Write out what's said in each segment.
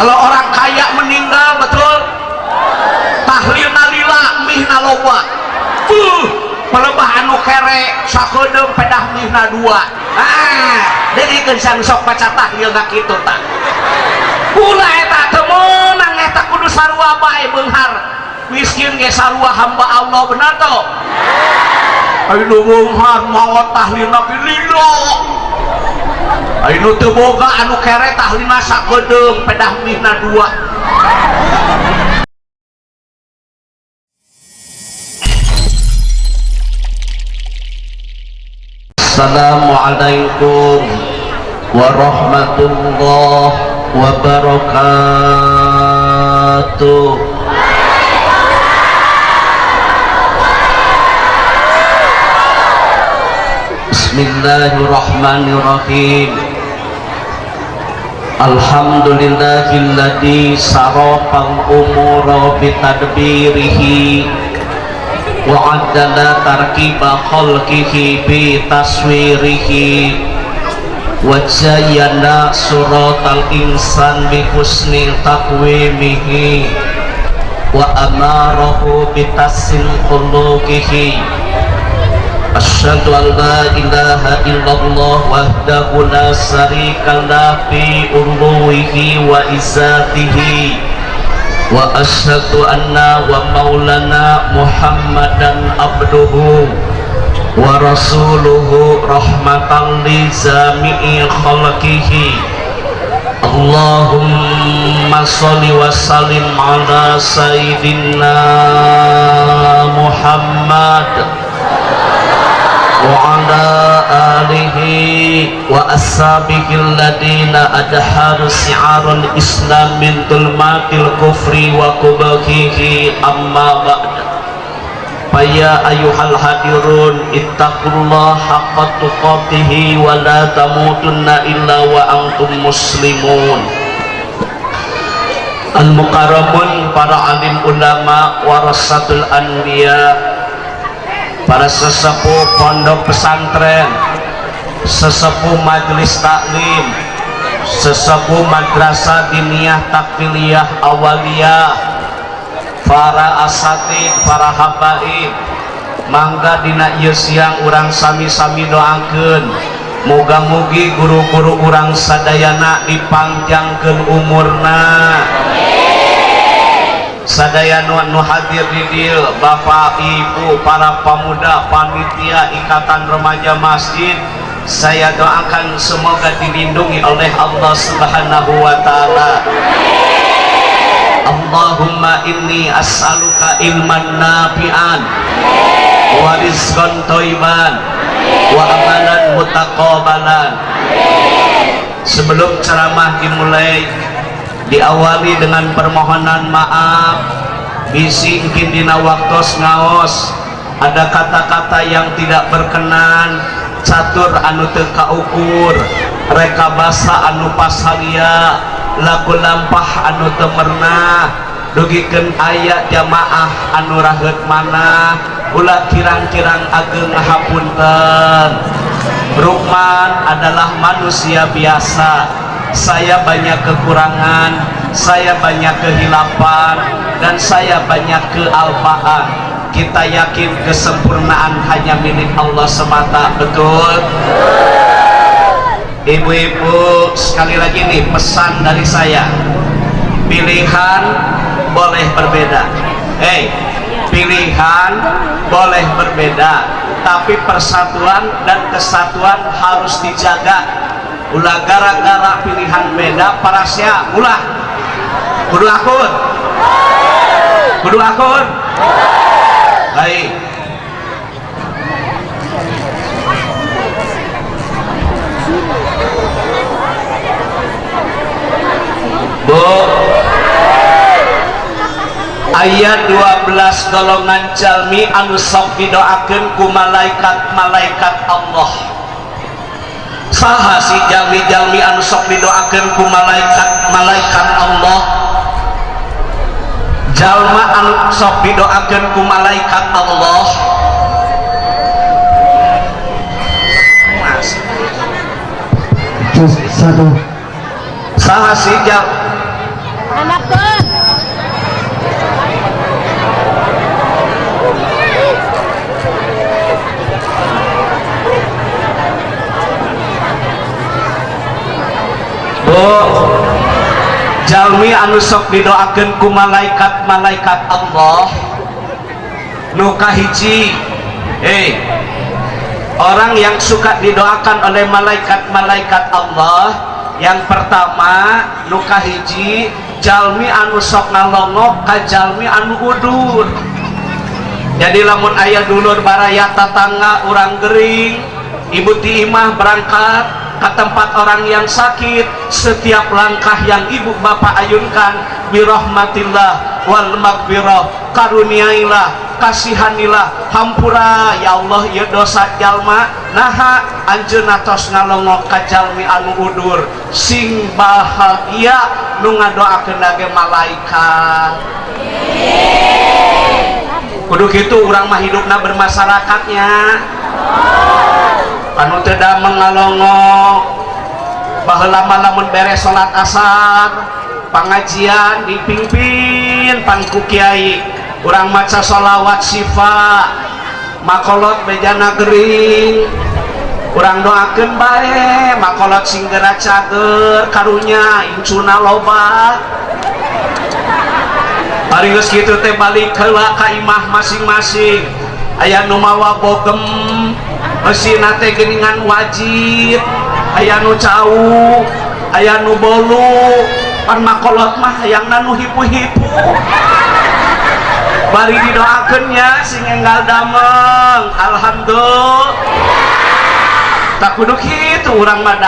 Kalau orang kaya meninggal, betul, tahlilna lila mihna loba, pelebah anu kere sakedeung pedah mihna dua. Jadi kencang sok baca tahlil gak gitu tak pula eta temenang eta kudu sarua bae beunghar miskin ge sarua hamba Allah benar toh. Ayo beunghar mawa tahlilna pililo, ayo teu boga anu kere tahlilna sakedeung pedah mihna dua. Assalamualaikum warahmatullahi wabarakatuh. Bismillahirrahmanirrahim. Alhamdulillahilladzi sarafal umura bitadbirihi wa addala tarkiba khalqihi bi taswirihi wa zayyana suratal insan bi husnil taqwimihi wa amarahu bi tassin khuluqihi. Asyhadu an la ilaha illallah wahdahu la syarika lahu fi uluhihi wa izzatihi wa asyhadu anna wa maulana Muhammadan abduhu wa rasuluhu rahmatan li jami'i khalqihi. Allahumma sholli wa sallim ala sayyidina Muhammad wa ala alihi wa ashabihi alladina adharu si'arul islam min tulmatil kufri wa kubahihi amma ba'da. Faya ayuhal hadirun ittaqullaha haqqa tuqatihi wa la tamutunna illa wa antum muslimun. Al-mukarramun, para alim ulama warasatul anbiya, para sesepuh pondok pesantren, sesepuh majelis taklim, sesepuh madrasah diniyah takfiliyah awaliyah, para asatid, para habaib, mangga dina ieu siang urang sami-sami doakeun muga-mugi guru-guru urang sadayana dipanjangkeun umurna. Sadaya nu hadir di dieu, bapak ibu, para pemuda, panitia ikatan remaja masjid, saya doakan semoga dilindungi oleh Allah Subhanahu wa taala. Allahumma inni as'aluka ilman nafi'an wa rizqan thayyiban wa amalan mutaqabbalan. Sebelum ceramah dimulai, diawali dengan permohonan maaf bisi mungkin dina waktos ngaos ada kata-kata yang tidak berkenan, catur anu teu kaukur, reka basa anu pasalia, laku lampah anu teu meunah, dugikeun aya jamaah anu raheut manah, ulah kirang-kirang ageng ngahapunten. Rukman adalah manusia biasa. Saya banyak kekurangan, saya banyak kehilapan, dan saya banyak kealpaan. Kita yakin kesempurnaan hanya milik Allah semata, betul? Ibu-ibu, sekali lagi nih pesan dari saya, pilihan boleh berbeda. Pilihan boleh berbeda, tapi persatuan dan kesatuan harus dijaga. Ulah gara-gara pilihan beda parasya ulah kudu akun, kudu akun. Baik, Bu, ayat 12 golongan jalmi anu sok didoakeun ku malaikat-malaikat Allah. Saha si jalmi-jalmi anu sok didoakeun ku malaikat-malaikat Allah? Jalma anu sok didoakeun ku malaikat Allah. Saha si jalmi anu sok didoakeun ku malaikat-malaikat Allah nu kahiji. Orang yang suka didoakan oleh malaikat-malaikat Allah, yang pertama nu kahiji jalmi anu sok ngalongok ka jalmi anu udur. Jadi lamun aya dulur baraya tatangga urang gering, ibu ti imah berangkat ke tempat orang yang sakit, setiap langkah yang ibu bapak ayunkan birahmatillah wal maghfirah, karuniailah, kasihanilah, hampura ya Allah ya dosa jalma naha anjeunna tos ngalongok ka jalmi anu udur, sing bahagia nu ngadoakeun ge malaikat. Kudu kitu urang mah hidupna bermasyarakatnya. Anu teu da mengalongok baheula lamun beres salat asar pangajian dipimpin pangku kiai, urang maca sholawat syifa makolot bejana gering, urang doakeun bae makolot sing geura cager karunya incuna loba. Ari geus kitu teh balik heula ka imah masing-masing. Aya nu mawa bogem meusina teh geuningan wajib, aya nu cau, aya nu bolu, pan makolot mah hayangna nu hipu-hipu. Bari didoakeun nya sing enggal dameng, alhamdulillah. Tak kudu kitu urang mah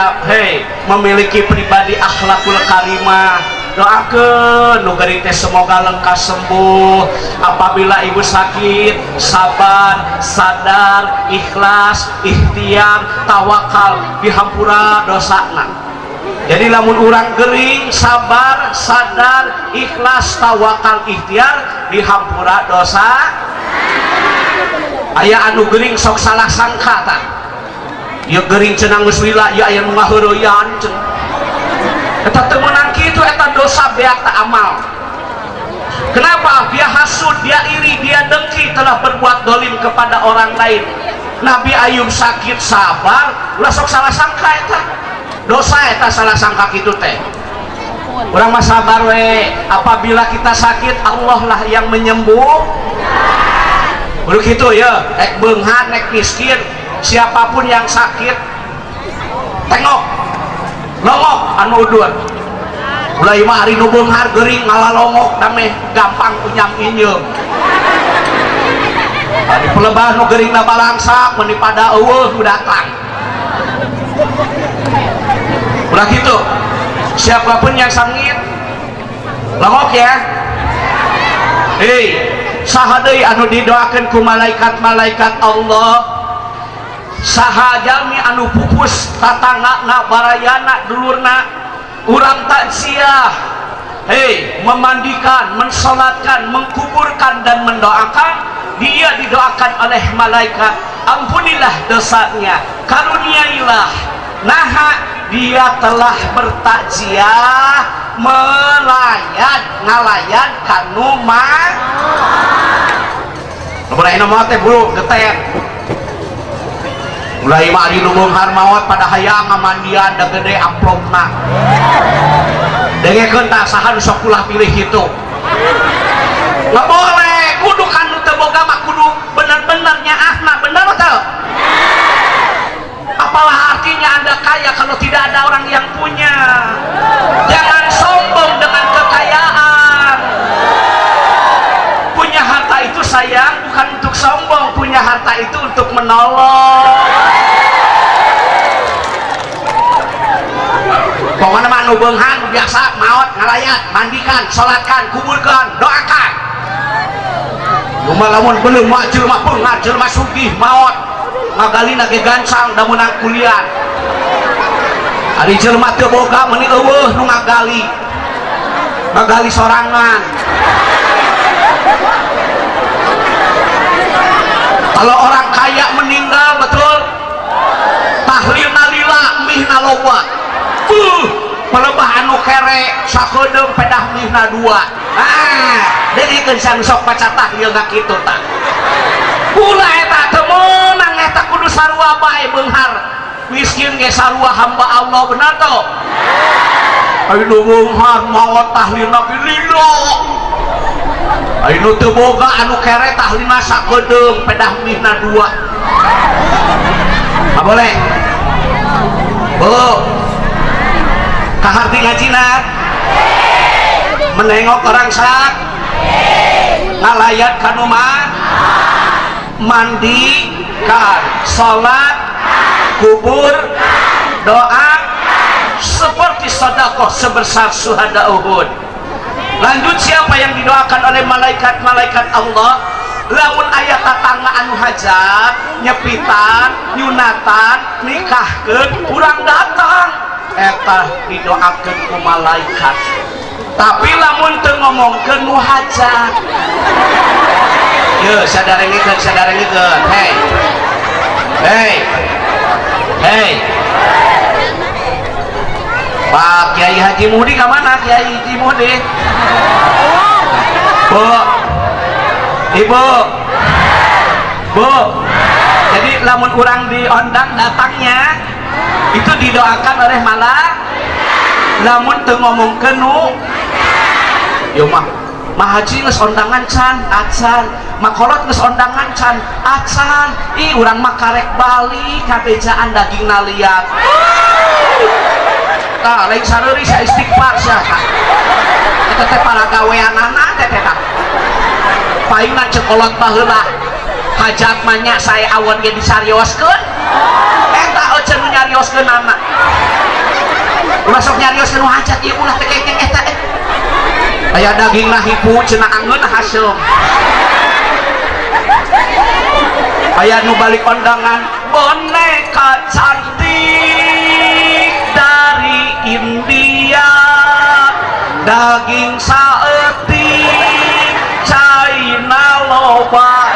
memiliki pribadi akhlakul karimah. Doakeun nu geuring teh semoga lekas sembuh. Apabila ibu sakit, sabar, sadar, ikhlas, ikhtiar, tawakal, dihampura dosana. Jadi lamun urang geuring, sabar, sadar, ikhlas, tawakal, ikhtiar, dihampura dosa. Aya anu geuring sok salah sangka tah. Ieu geuring cenah geus lila, ieu aya nu ngaheureuyaan cenah. Eta teu meunang kitu, eta dosa beak tak amal. Kenapa? Dia hasud, dia iri, dia dengki, telah berbuat dolim kepada orang lain. Nabi Ayub sakit sabar, ulah sok salah sangka eta. Dosa eta salah sangka kitu teh. Urang mah sabar we, apabila kita sakit Allah lah yang menyembuh. Kudu kitu ya, ek beunghar, ek miskin, siapapun yang sakit tengok longok anu udur. Mulai mah hari nu beunghar geuring ngalalongok dameh gampang punyang inyeum. Ari pelebah nu geuringna balangsak mun pada eueuh nu datang. Ulah kitu. Siapapun yang sangit longok ya. Saha deui anu didoakeun ku malaikat-malaikat Allah? Saha jalmi anu pupus tatanggana barayana dulurna urang takziah, memandikan, mensolatkan, mengkuburkan dan mendoakan, dia didoakan oleh malaikat, ampunilah dosanya, karuniailah, naha dia telah bertakziah ngalayan kanu mah beuraina moal teh bulu getet. Mulai mari nu beunghar maot pada hayang ngamandian da gede amplopna. Dengekeun tah saha nu sok ulah pilih kitu. Nggak boleh, kudu kanu teu boga mah kudu bener-bener nyaahna, bener teu? Apalah artinya Anda kaya kalau tidak ada orang yang punya? Jangan sombong dengan kekayaan. Punya harta itu sayang bukan untuk sombong, punya harta itu untuk menolong. Pokoknya mah nu beunghar biasa maot ngalayan, mandikan, salatkan, kuburkan, doakan. Cuma lamun belum mah jelema beunghar, jelema sugih maot ngagalina ge gancang da meunang kuliah. Ari jelema teu boga meuni eueuh nu ngagali sorangan. Kalau orang kaya meninggal, betul, tahlilna lila mihna loba. Pelebah anu kere sakedeung pedah mihna dua. Dengikeun sang sok maca tahlilna kitu tah. Ulah eta teu meunang, eta kudu sarua bae beunghar. Miskin ge sarua hamba Allah, benar toh? Ayo bunghar mawa tahlilna lilo. Ayo teu boga anu kere tahlilna sakedeung pedah mihna dua. Nggak boleh. Bu, kaharti ngajina menengok orang sak ngalayat ka rumah mandi kan salat kubur doa seperti sedekah sebesar syuhada Uhud. Lanjut, siapa yang didoakan oleh malaikat-malaikat Allah? Lamun ayat tatangga anu hajat nyepitan nyunatan nikahkeun urang datang eta didoakeun ku malaikat. Tapi lamun teu ngomongkeun nu hajat ye sadarengikeun hei hei hei Pak Kiai Haji Muhdi ka mana? Kiai Haji Muhdi Bu Ibu Bu, jadi lamun urang diondang datangnya itu didoakan oleh malaikat. Lamun teu ngomongkeun nu yo mah haji geus ondangan can acan, makolot geus ondangan can acan. Ih urang mah karek balik kabejaan dagingna liat. Tah lain sareuri sa istighfar sia. Eta teh para gaweanana teh tah. Paina cekolot baheula hajat manya saya awan ge disarioskeun eta euceun nu nyarioskeun nama ulah sok nyarioskeun hajat ieu ulah teh kengkeng eta aya dagingna hipu cenah angeun haseum aya nu balik kondangan boneka cantik dari India daging saeutik China loba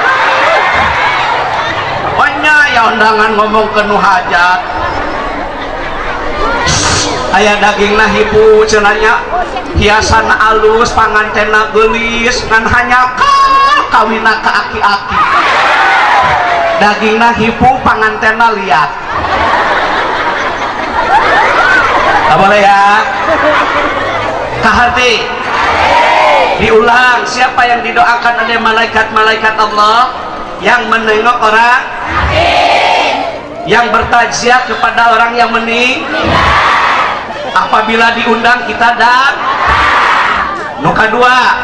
pokoknya ya undangan ngomong ke nu hajat aya dagingna hipu cenanya hiasan alus pangantena geulis ngan hanya kawina ka aki-aki dagingna hipu pangantena liat tak boleh ya kaharti diulang, siapa yang didoakan oleh malaikat-malaikat Allah yang menengok orang yang bertaziah kepada orang yang meninggal apabila diundang kita dan nu kadua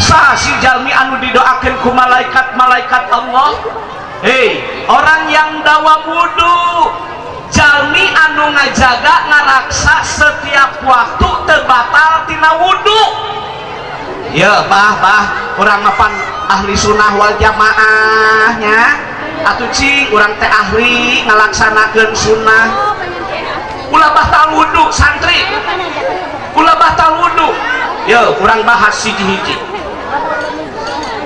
sah si jalmi anu didoakan ku malaikat-malaikat Allah hei orang yang dawa wudu jalmi anu ngajaga ngaraksa setiap waktu terbatal tina wudu. Ya bah urang mapan ahli sunnah wal jamaahnya atuh cing urang teh ahli ngalaksanakeun sunnah ulah batal wudu santri ulah batal wudu ya urang bahas hiji-hiji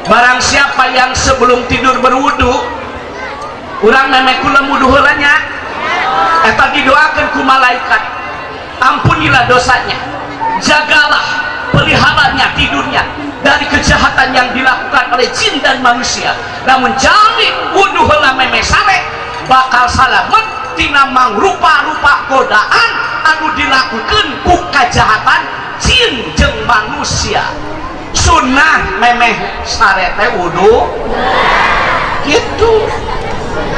barang siapa yang sebelum tidur berwudu urang meme kula wudu heula nya eta didoakeun ku malaikat ampunilah dosanya jagalah peliharanya tidurnya dari kejahatan yang dilakukan oleh jin dan manusia namun jami wudu heula meme sare bakal salamet tina mangrupa-rupa godaan anu dilakukan ku kejahatan jin jeung manusia sunnah meme sare teh wudu gitu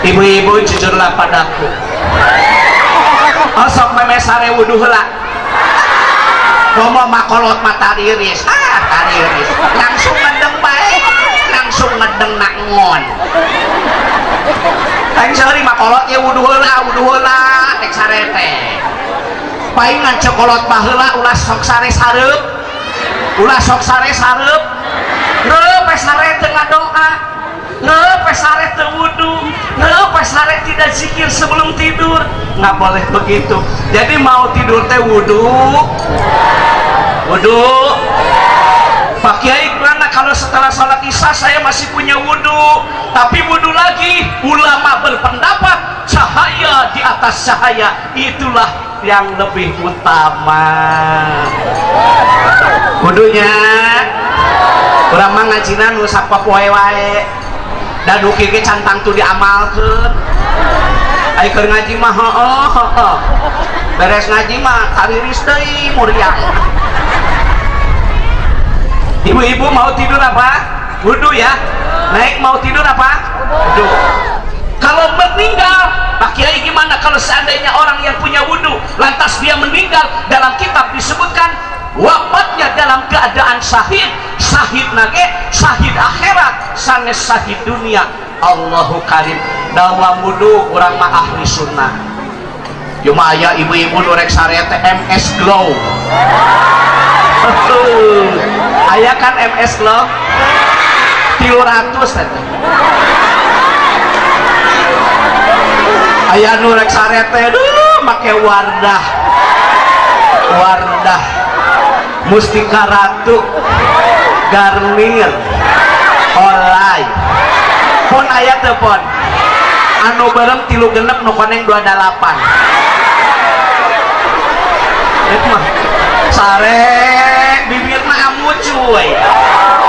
ibu-ibu jujurlah padaku osok meme sare wudu heula ngomong makolot mata riris tariris langsung ngedeng baik langsung ngedeng nak ngon aing sehari makolot ya wudu heula tek sarete paingan cokolot baheula ulah sok sare sareup reup sare teu ngadoa reup sare teu wudu reup sare tidak zikir sebelum tidur nggak boleh begitu. Jadi mau tidur teh wudu Pak Kiai karena kalau setelah sholat isya saya masih punya wudu tapi wudu lagi ulama berpendapat cahaya di atas cahaya itulah yang lebih utama wudunya urang mah ngajina nu sapoe wae da duki ge cantang tu diamalkeun ai keur ngaji mah heueuh beres ngaji mah kariris deui muriang. Ibu-ibu mau tidur apa? Wudu ya. Naik mau tidur apa? Wudu. Kalau meninggal, Pak Kiai gimana kalau seandainya orang yang punya wudu lantas dia meninggal? Dalam kitab disebutkan wafatnya dalam keadaan syahid. Syahid nage, syahid akhirat, sanes syahid dunia. Allahu karim. Dalam wudu orang mah ahli sunnah. Cuma aya ibu-ibu nu rek sare teh MS Glow. Aya kan MS Glow 300 teh. Aya nu rek sare teh make Wardah. Wardah. Mustika Ratu. Garnier. Olay. Pon aya teh pon. Anu bareng 36 nu koneng 28. Mah sare bibirna amu cuy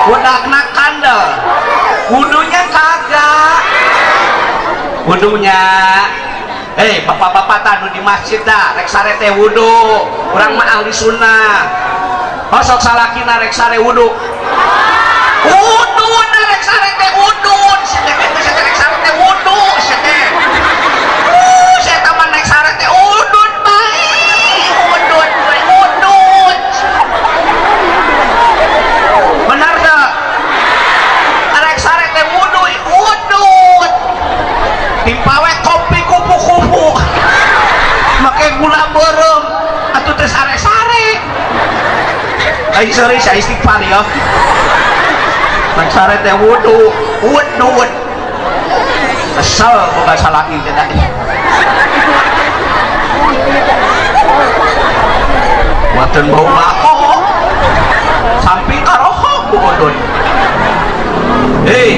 budakna kandel wudunya kagak wudunya bapak-bapak tanu di masjid dah rek sare teh wudu urang mah ahli sunnah sok salakina rek sare wudu wudu na rek sare teh wudu rek sare teh wudu saya taman rek sare teh wudu benar gak? Arek sare teh wudu timpawe kopi kupu-kupu make gula berem atuh teh sare-sare aing seureus saya istighfar ya arek sare teh wudu kesel boga salaki teh waten bau bako samping karohok bukodon.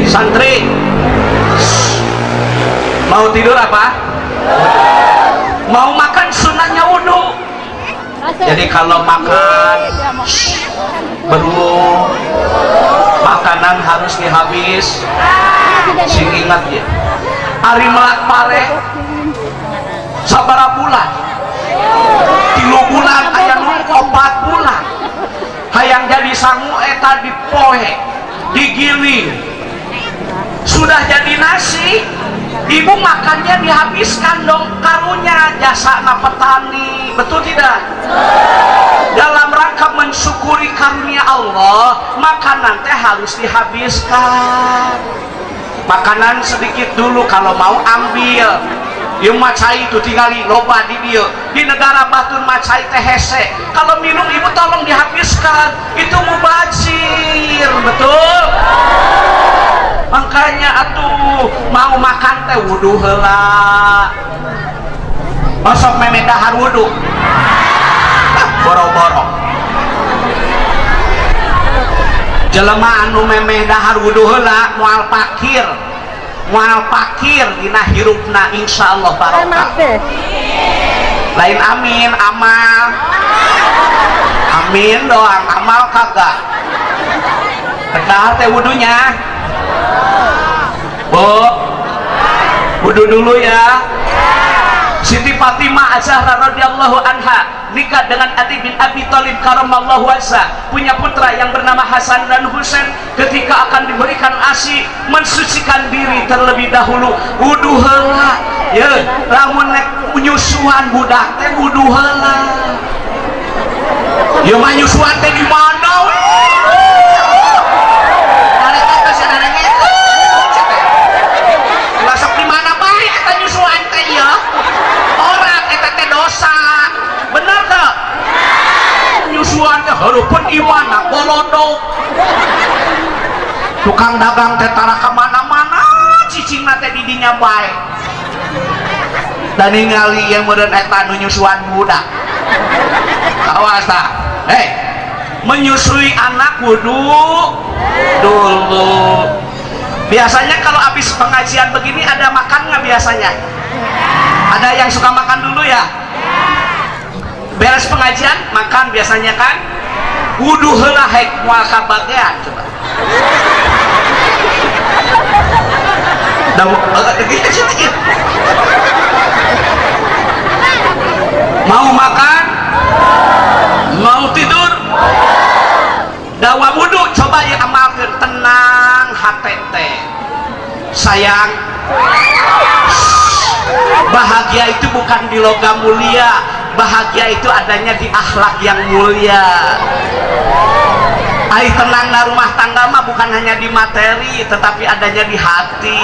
Santri mau tidur apa? Mau makan sunahnya wudu. Jadi kalau makan baru makanan harus dihabis. Sing ingat ya ari melak pare sabaraha bulan 3 bulan aya nu 4 bulan hayang jadi sangu eta dipoe digiling sudah jadi nasi ibu makannya dihabiskan dong karunya jasa na petani betul tidak? Dalam rangka mensyukuri karunia Allah makanan teh harus dihabiskan makanan sedikit dulu kalau mau ambil ieu macai itu tinggali loba di dia di negara batur macai teh hese kalau minum ibu tolong dihabiskan itu mubazir betul makanya atuh mau makan teh wudu heula osok meme dahar wudu boro-boro jelema anu memeh dahar wudu heula moal pakir dina hirupna insyaallah barokah lain amin amal amin doang amal kagak kedahar teh wudunya bu wudu dulu ya Siti Fatimah Az-Zahra radhiyallahu anha nikah dengan Ali bin Abi Thalib karamallahu wajhah punya putra yang bernama Hasan dan Husain ketika akan diberikan ASI mensucikan diri terlebih dahulu wudu heula ya lamun nek nyusuan budak teh wudu heula ya mah nyusuan teh di mana masuk di mana bae eta nyusuan teh ya orang eta teh dosa bener teh nyusuan teh hareupeun imanna golodok tukang dagang teh tara ka mana-mana cicingna teh di dinya bae dan ningali yang meureun eta nu nyusuan budak awas tah menyusui anak wudu dulu. Biasanya kalau habis pengajian begini ada makan nggak biasanya? Ada yang suka makan dulu ya? Beres pengajian makan biasanya kan? Wudu heula hek moal kabagean coba. Mau makan? Mau tidur? Dawa wudhu coba ya amalkan. Tenang hati teh sayang. Bahagia itu bukan di logam mulia, bahagia itu adanya di akhlak yang mulia. Ai tenang na rumah tangga mah bukan hanya di materi, tetapi adanya di hati.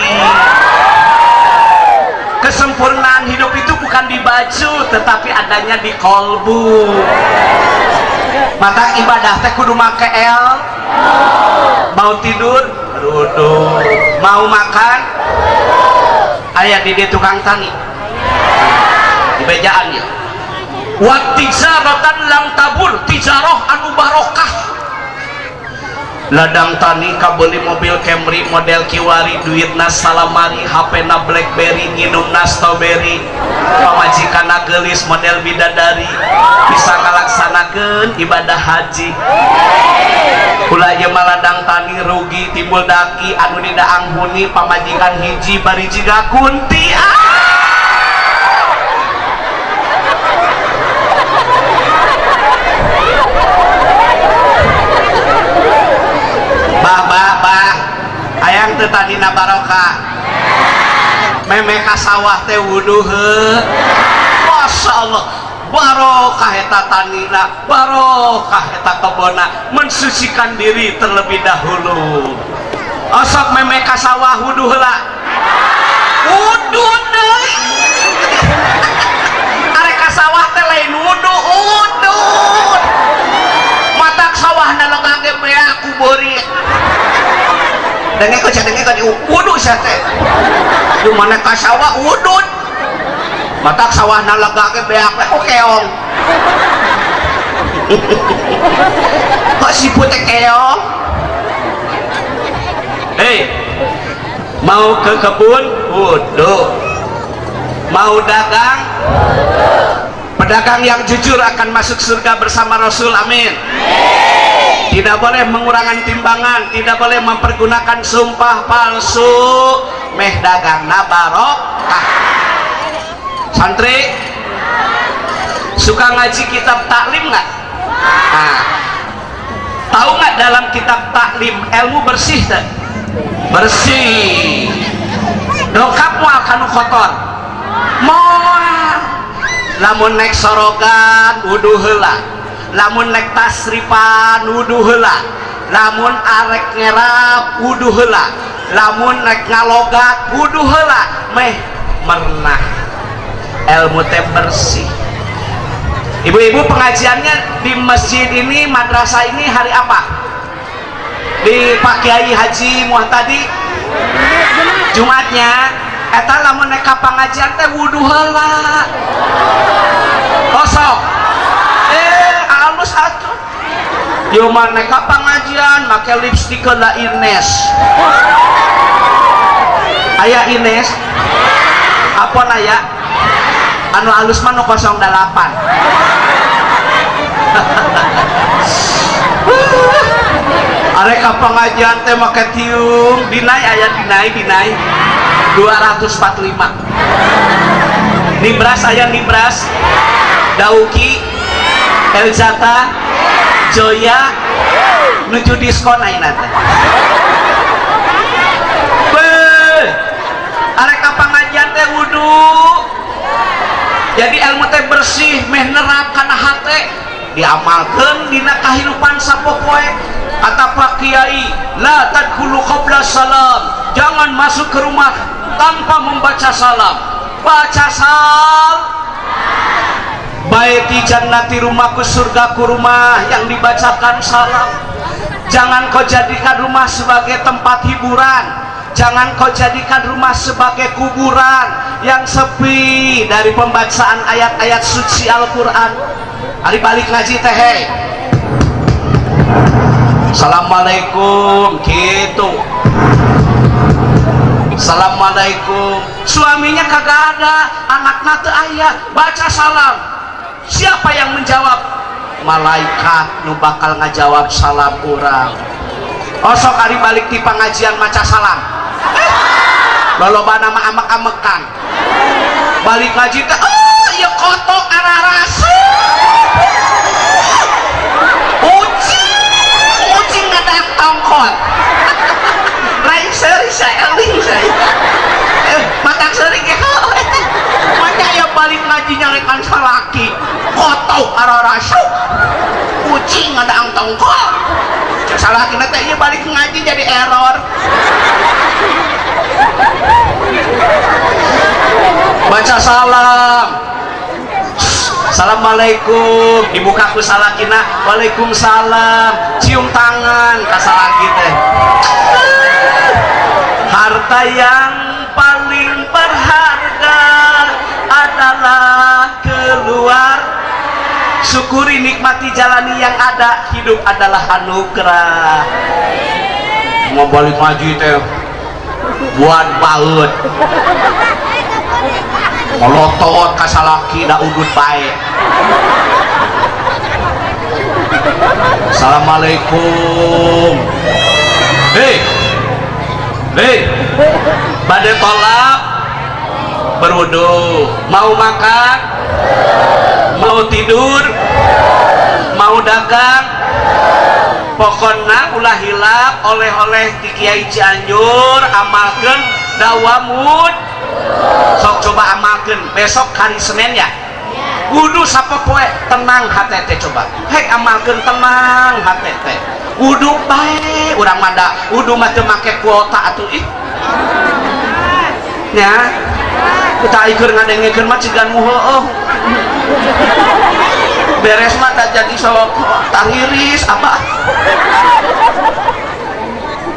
Kesempurnaan hidup itu bukan di baju, tetapi adanya di kolbu. Maka ibadah teh kudu make el. Mau tidur? Duduk. Mau makan? Aya di dia tukang tani. Di bejaan ya. Wa tijaratan lam tabur, tijarah anu barokah. Ladang tani kabeli mobil Camry model kiwari, duitna salamari, HP na Blackberry, nginumna strawberry, pamajikan na gelis model bidadari, bisa ngalaksanakeun ibadah haji. Ulah ye maladang tani rugi timbul daki anu didaang huni pamajikan hiji bari jiga kunti. Ayang teu tadina barokah. Meme ka sawah teh wudu heuh. Masyaallah. Barokah eta tanina, barokah eta kebona, mensucikan diri terlebih dahulu. Osok meme ka sawah wudu heula. Wudu deui. Are ka sawah teh lain wudu, wudu. Matak sawahna lega ge bea ku beuri. Dengek ka wudu sia teh. Di mana ka sawah wudu. Matak sawahna lega ge beak teh keong. Kok siput teh keong? Hei. Mau ke kebun? Wudu. Mau dagang? Pedagang yang jujur akan masuk surga bersama Rasul. Amin. Tidak boleh mengurangi timbangan, tidak boleh mempergunakan sumpah palsu. Meh dagang na barokah. Santri suka ngaji kitab taklim nggak? Nah, tahu nggak dalam kitab taklim ilmu bersih tak? Bersih. Dongkap mual kanu kotor. Moal. Lamun nek sorogan wudu heula. Lamun nek tasrifan wudu heula, lamun arek ngerap wudu heula, lamun nek ngalogat wudu heula, meh mernah ilmu teh bersih. Ibu-ibu pengajiannya di masjid ini, madrasah ini hari apa? Di Pak Kiai Haji Muhtadi Jumatnya. Eta lamun nek ka pengajian teh wudu heula. Kosong. Halus atuh. Yo mana ka pengajian make lipstik la Ines. Aya Ines. Apa aya? Anu halus mah nu 08. Are ka pengajian teh make tiung, dinai aya dinai 245. Nibras aya nibras. Dauki Elzata, Joya, menuju diskon ayeuna teh. Beuh, arek ka pangajian teh wudu. Jadi ilmu teh bersih, meh nerap kana hate, diamalkeun dina kahidupan sapopoe. Kata Pak Kiai, la tadkhulu qabla salam. Jangan masuk ke rumah tanpa membaca salam. Baca salam. Baiti jannati, rumahku surgaku rumah yang dibacakan salam. Jangan kau jadikan rumah sebagai tempat hiburan, jangan kau jadikan rumah sebagai kuburan yang sepi dari pembacaan ayat-ayat suci Al-Quran. Hari balik ngaji teh hey. Assalamualaikum gitu. Assalamualaikum. Suaminya kagak ada, anaknya teu aya, baca salam. Siapa yang menjawab? Malaikat nu bakal ngajawab salam urang. Osok hari balik di pengajian maca salam. Lolobana mah amek-amekan. Balik ngaji teh, oh ieu kotok ararasa ucing ngadak tongkol lain seri saya eling saya matak seri ge manya ya balik ngaji nyalekan salaki kotok ararasa ucing ngadak tongkol salaki nanti ieu balik ngaji jadi error. Baca salam. Assalamualaikum, dibuka ku salakina. Waalaikumsalam. Cium tangan ka salaki teh. Harta yang paling berharga adalah keluar. Syukuri, nikmati, jalani yang ada. Hidup adalah anugerah. Mau balik ngaji teh buat baut molotot kasalaki da udut baik. Assalamualaikum. Hei bade tolak berwudu, mau makan, mau tidur, mau dagang, pokoknya ulah hilap oleh-oleh di Kiai Cianjur. Amalkan dawamud sok coba amalkan besok hari Senin ya wudu sapopoe tenang hati coba hei amalkan tenang hati wudu baik urang mada wudu mah teu make kuota atuh ih nya kita ikut ngadengkeun mah cigan muheuh beres mah tak jadi sok tahiris apa.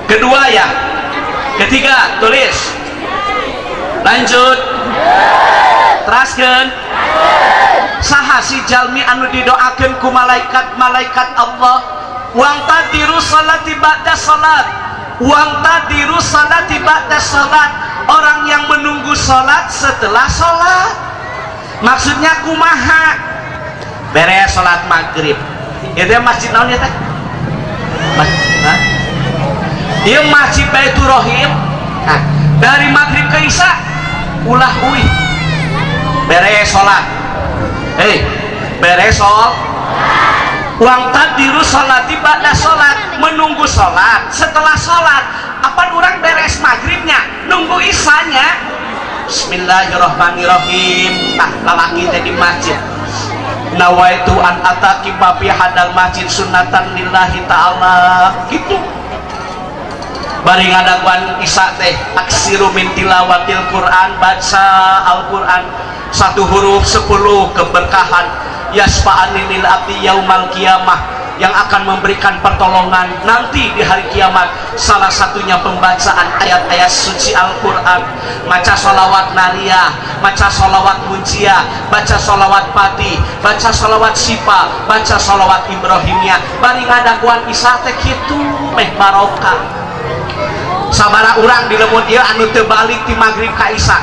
Kedua ya, ketiga tulis lanjut teraskeun saha si jalmi anu didoakeun ku malaikat Allah wang tadiru salati ba'da salat wang tadiru salati ba'da salat orang yang menunggu salat setelah salat. Maksudnya kumaha beres salat maghrib itu masjid naon ya teh ieu masjid Baitur Rahim. Nah, dari maghrib ke isya ulah uih beres salat beres salat uang tadiru salati ba'da salat menunggu salat setelah salat apa orang beres maghribnya nunggu isyanya. Bismillahirrahmanirrahim. Lalaki teh di masjid nawaitu an ataqiba fi hadal masjid sunnatan lillahi ta'ala gitu. Bari ngadaguan isya teh aksiru min tilawatil Quran, baca Al-Quran 1 huruf 10 keberkahan yasfa'ani lil abdi yaumal qiyamah yang akan memberikan pertolongan nanti di hari kiamat. Salah satunya pembacaan ayat-ayat suci Al-Quran, baca sholawat nariyah, baca sholawat munjiah, baca sholawat pati, baca sholawat sipa, baca sholawat ibrahimiyah. Bari ngadaguan isya teh kitu meh barokah. Sabara urang di lemut ieu anu teu balik ti maghrib ka isya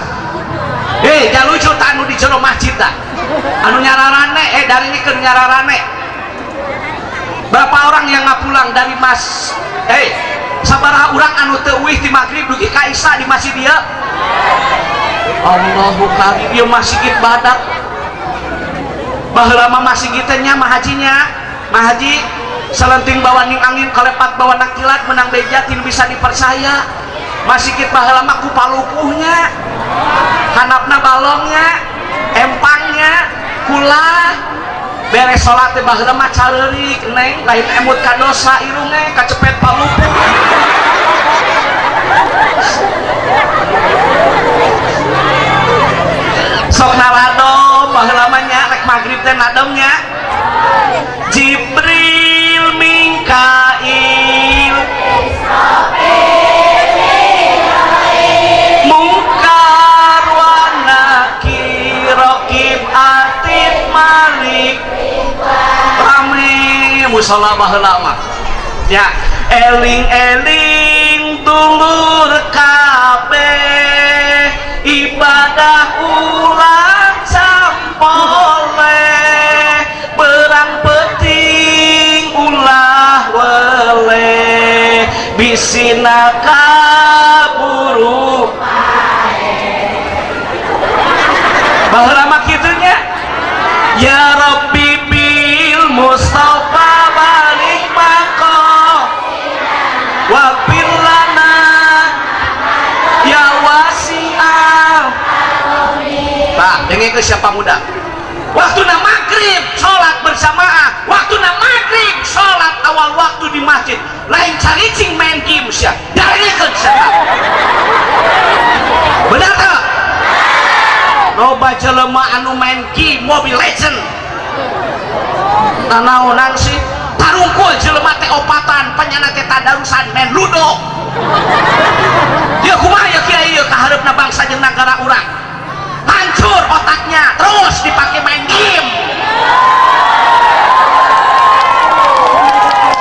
jalucu anu di jero masjid dah anu nyararane dari ini ke nyararane. Berapa orang yang ngapulang dari sabaraha urang anu teu euih ti maghrib dugi ka isya di masjid ieu. Allahu karim ieu masjid badak baheula mah masjid teh nya mah haji selenting bawa ning angin kalepat bawa nakilat menang beja tin bisa dipercaya. Masih kita baheula mah ku palupuhnya handapna balongnya empangnya kula beres salat teh baheula mah caleurik neng lain emut ka dosa irungna kacepet palupuh. Sok naladom baheula mah nya rek magrib teh nadomnya Jibril Mikail Mungkar wa Nakir Raqib Atid Malik rame musala baheula mah ya eling-eling dulur kabeh ibadah ulang sampole berang peting ulah wele bisina kaburu baheula mah kitu nya ke siapa muda waktu maghrib sholat berjamaah, waktu maghrib sholat awal waktu di masjid, lain caricing main game sih dari kerja benar tak? Loba jelema anu main game Mobile Legend nanaonan sih tarungkul jelema teh opatan penyana teh tadarusan main ludo dia kumaha ya kiai ieu kahareupna bangsa jeung nagara urang hancur otaknya terus dipakai main game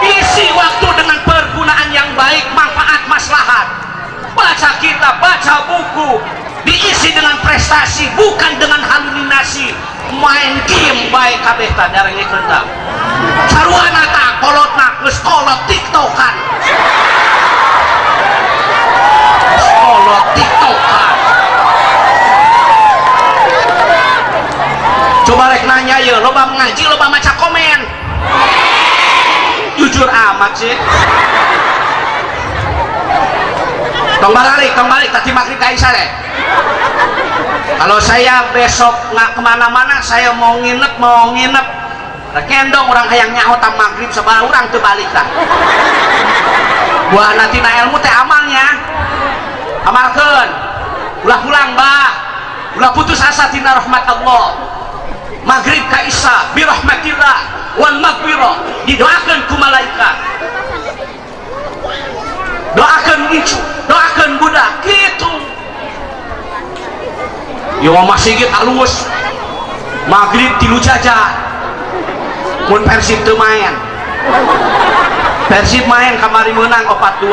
isi waktu dengan pergunaan yang baik manfaat maslahat baca kitab baca buku diisi dengan prestasi bukan dengan halusinasi main game baik kabeh teh darengkeun tah saruana tah kolotna geus kolot tiktokan kolot tiktokan coba rek nanya ya loba ngaji loba maca komen jujur amat sih tong balik tadi maghrib ka isya deh kalau saya besok nggak kemana-mana saya mau nginep kendong orang hayang nyaho tam maghrib sabaraha urang teu balik tah buah natina ilmu teh amalnya amalkeun ulah pulang bah ulah putus asa tina rahmat Allah maghrib ka isya bi rahmatillah wal maghfirah didoakeun ku malaikat doakeun incu doakeun budak gitu ya masih gitu halus maghrib 3 jajan mun Persib teu main Persib main kamari menang 4-2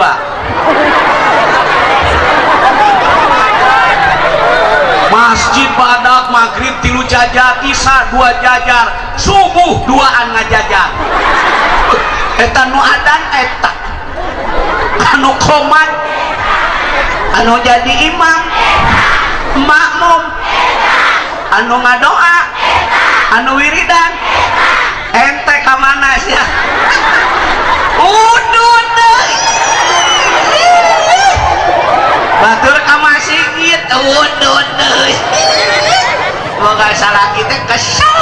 masjid badak maghrib 3 jajar isya 2 jajar subuh 2an ngajajar eta nu adan eta anu qomat anu jadi imam makmum anu ngadoa anu wiridan ente kamana sih udun batur ka masjid udun boga salah kita kesel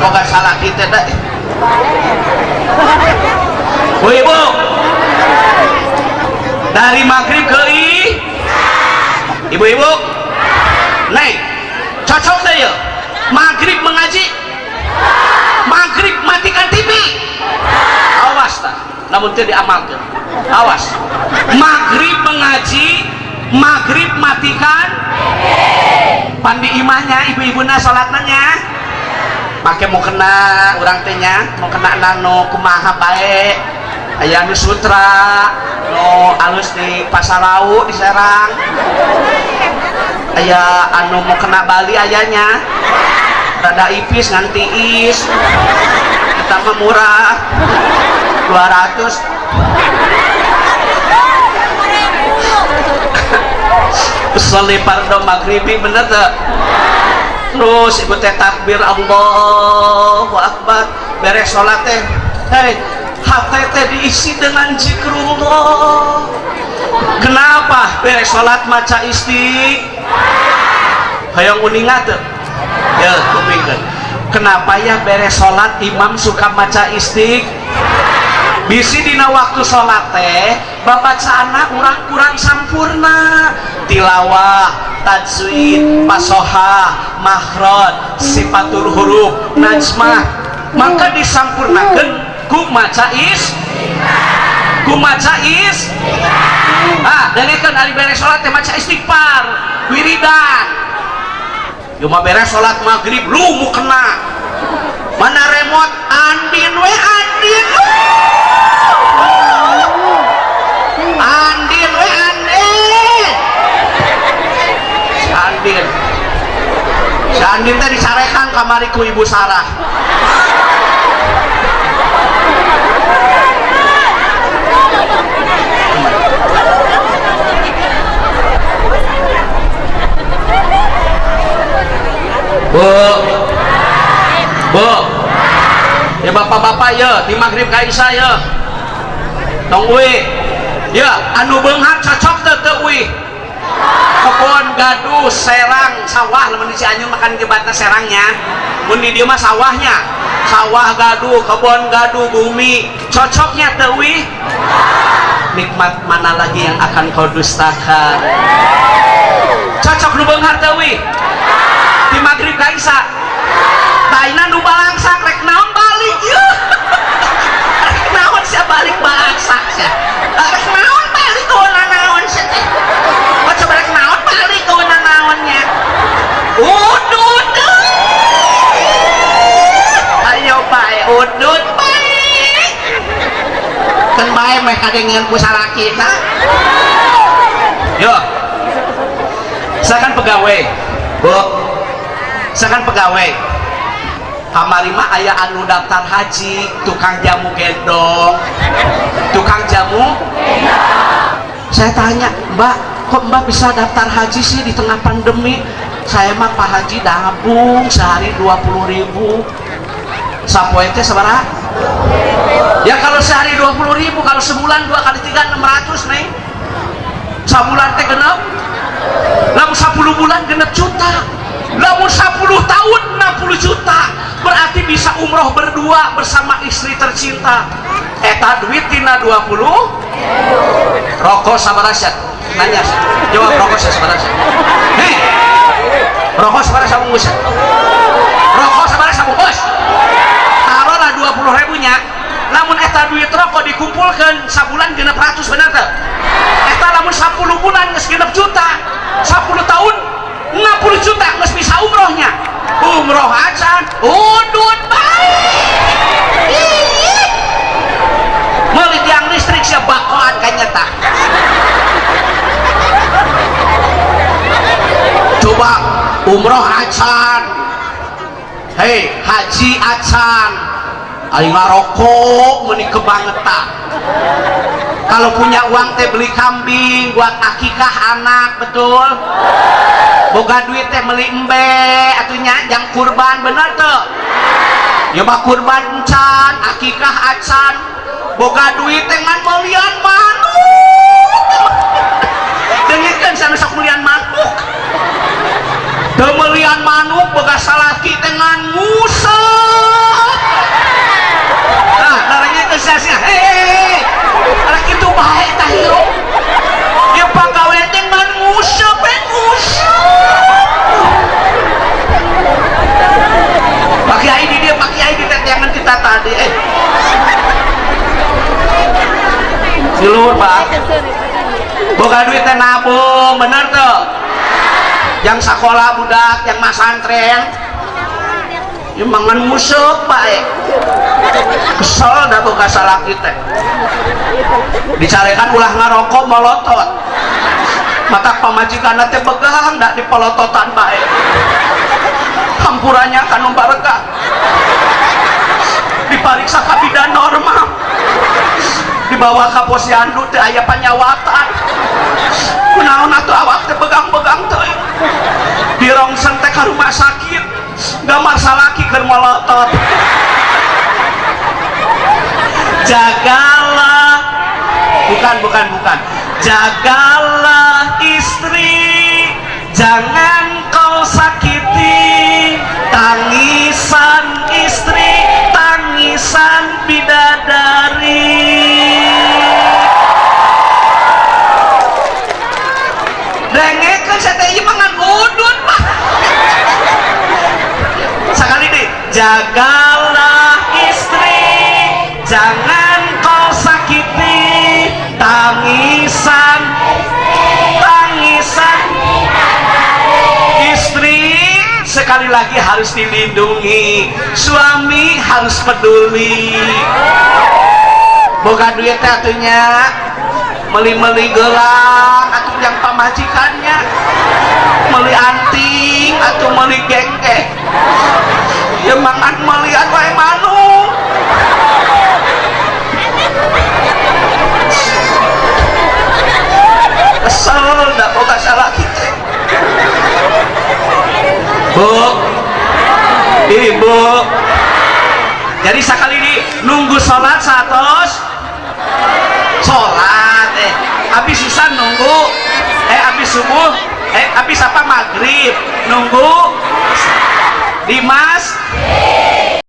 boga salah kita dah Bu Ibu dari maghrib ke ibu-ibu naik cocok saya maghrib mengaji maghrib matikan TV awas tak namun tidak diamalkan awas maghrib mengaji maghrib matikan pandi imahnya ibu-ibu na sholatnya pakai mau kena orang tehnya mau kena nano kumaha baik aya nu sutra nu alus di Pasarau di Serang aya anu mau kena Bali ayanya rada ipis nganti is kita mah murah 200 Sholli fardu maghribi bener tak terus ibu teh takbir Allahu Akbar beres sholat teh hei hati teh diisi dengan zikrullah kenapa beres sholat maca hayang uningat ya kupingkeun kenapa ya beres sholat imam suka maca bisi dina waktu sholat teh babacana kurang sampurna tilawah tajwid pasohah makhraj sifatul huruf najmah maka disampurnakeun ku maca dengekeun ari beres sholat teh maca istighfar wiridan cuma beres sholat maghrib lu mau kena mana remote andin si Andin teh disarekan kamari ku Ibu Sarah Bu ya bapak-bapak ya di maghrib ka isya ya tong uwi ya anu beunghar cocok teu uwi kebon gaduh serang sawah lamun di Cianjur makan jebatna serangnya mun di dieu mah sawahnya sawah gaduh kebon gaduh bumi cocoknya teuwih nikmat mana lagi yang akan kau dustakan cocok nu beunghar teuwih di magrib ka isya taina nu balangsak rek naon balik yeuh rek naon sia balik balangsak sia rek naon balik kauna naon sia teh coba rek naon balik kauna naonnya udud ayo bae udud bae kan bae meh kadengeun ku salakina yo sakan pegawai bu sakan pegawai kamari mah aya anu daftar haji tukang jamu gendong tukang jamu saya tanya mbak kok mbak bisa daftar haji sih di tengah pandemi saya mah Pak Haji nabung sehari 20.000 sapoe teh sabaraha ya kalau sehari 20.000 kalau sebulan 2 kali 3 600 nih sabulan teh genep lamun 10 bulan genep juta lamun 10 tahun 60 juta berarti bisa umroh berdua bersama istri tercinta eta duit tina 20 rokok sabaraha nanya jawab rokok sabaraha hei rokok sabaraha sabungkus rokok sabaraha sabungkus taruhlah 20.000 nya lamun eta duit rokok dikumpulkan sabulan genep ratus bener teh eta lamun 10 bulan geus genep juta 10 tahun 60 juta geus bisa umrohnya umroh acan udud bae meuli tiang listrik sia bakoan ka nyeta coba umroh acan hei haji acan aing ngarokok meuni kebangetan kalau punya uang teh beli kambing buat akikah anak betul boga duit teh meuli embe atunya jang kurban bener tuh ya mah kurban encan akikah acan boga duit teh ngan meulieun manuk deungikeun sana sok meulieun manuk teu meulieun manuk boga salaki teh ngan nguseup nah darahnya teh sia-sia hei ada kitu bae tah hirup ieu pagawe teh ngan nguseup pakai ID dia pakai ID jangan kita tadi Silur pak boga duit teh nabung bener tuh yang sekolah budak yang masantren ya mangan musuk baik kesel dah boga salah kita dicarikan ulah ngarokok molotot mata pamajikan teh begang dah di pelototan baik hampurannya kanu barekah dipariksa ka bidan normal dibawa ka posyandu teh aya panyawatan kunaon atuh awak teh begang-begang teh dirongsen teh ka rumah sakit gambar salaki keur molotot jagalah bukan jagalah istri jangan kau sakiti tangisan istri tangisan bidadari dengekeun saya teh ieu mangan udun mah sakali deui jagalah istri jangan kau sakiti tangisan istri sekali lagi harus dilindungi suami harus peduli boga duit atunya meli-meli gelang atau yang pamajikannya meli anting atau meli gengke ya mangan melian wae manuk kesel dah boga salah kita bu ibu jadi sekali ini nunggu sholat satos sholat habis susah nunggu habis subuh habis apa maghrib nunggu Dimas